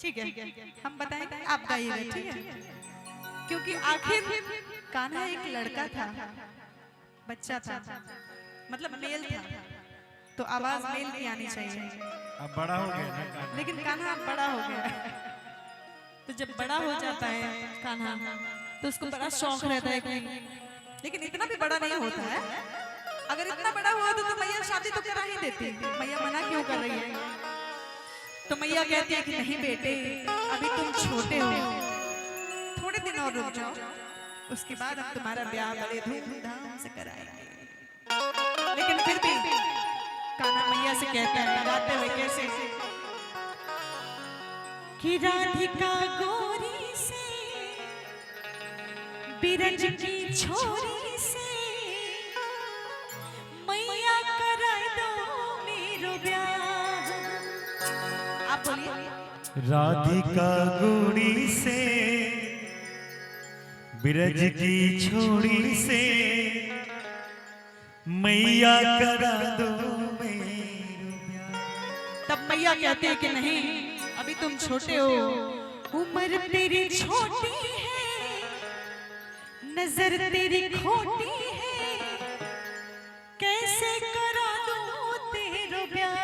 ठीक है, हम बताएंगे, आप गाइएगा, ठीक है? क्योंकि आखिर कान्हा एक लड़का था, बच्चा था, मतलब मेल था, तो आवाज मेल की आनी चाहिए। अब बड़ा हो गया ना कान्हा। लेकिन कान्हा अब बड़ा हो गया है। तो जब बड़ा हो जाता है कान्हा तो उसको बड़ा शौक रहता है कि, लेकिन इतना भी बड़ा नहीं होता है। अगर इतना बड़ा हुआ तो मैया शादी तो करा ही देती, मैया मना क्यों कर रही है? तो मैया कहती है कि नहीं बेटे, अभी तुम छोटे हो, थोड़े दिन और रुक जाओ, उसके बाद हम तुम्हारा ब्याह बड़े धूमधाम से कराएंगे। लेकिन फिर भी कान्हा मैया से कहता है, गाते हुए कैसे कि राधिका गोरी से बिरज की छोरी से मैया करा दो मेरो ब्याह। आप बोलिए। राधिका गोरी से बिरज की छोड़ी से मैया करा दो मेरो ब्याह। तब मैया कहती है कि नहीं, अभी तुम छोटे हो, उम्र तेरी छोटी है, नजर तेरी खोटी है, कैसे करा दूं तेरा ब्याह।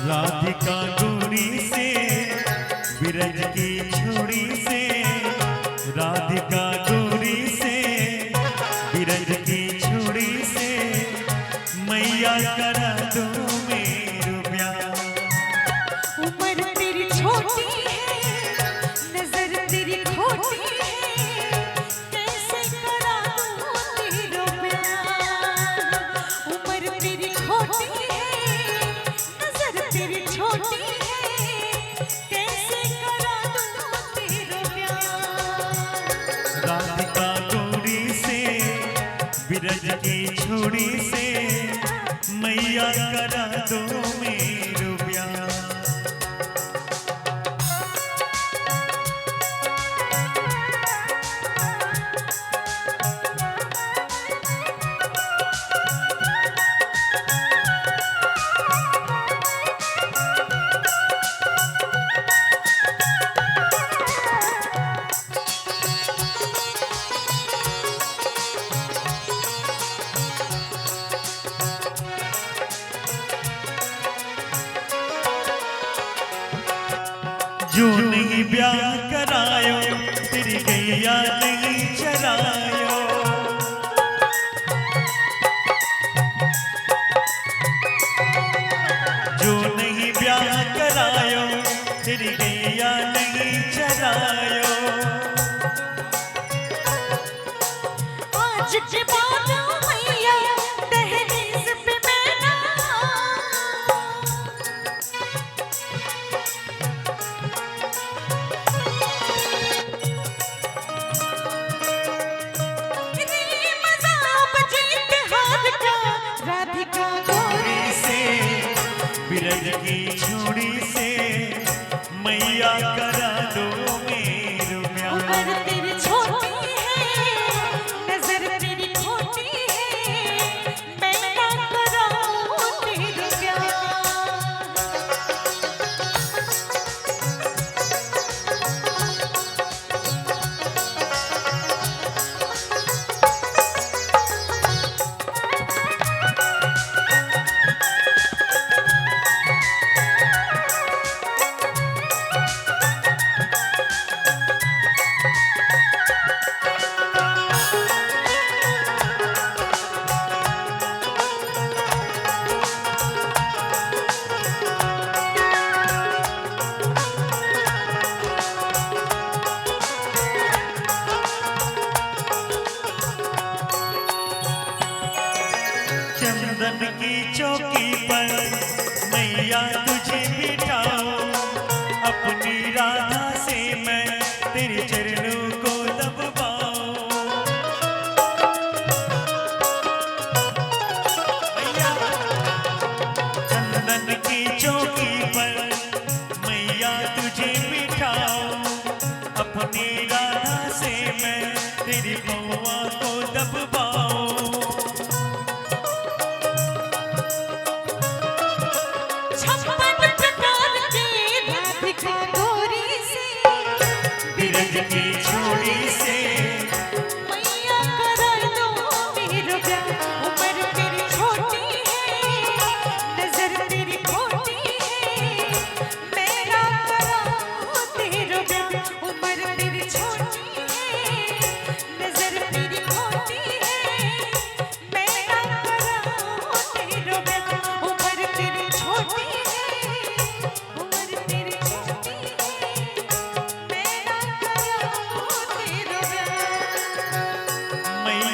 राधिका गोरी से बिरज की छोड़ी से, राधिका गोरी से बिरज की छोड़ी से मैया करा दो मेरो ब्याह। उम्र तेरी छोटी है, नजर तेरी खोटी है, कैसे करा दूं तेरा ब्याह। उम्र तेरी खोटी है, नजर तेरी छोटी है, कैसे करा दूं तेरा ब्याह। राधिका गोरी से बिरज की छोड़ी से मैया करा दो मेरो ब्याह। जो नहीं ब्याह करायो तेरी गैया नहीं चरायो। जो नहीं ब्याह करायो तेरी गैया नहीं चरायो। आज के बाद मैया दहलीज पे मैं ना राधिका गोरी से बिरज की छोड़ी से मैया करा दो मेरो ब्याह। उम्र तेरी छोटी है, नजर तेरी खोटी है, मैं ना कराऊं तेरा ब्याह।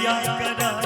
मैया करा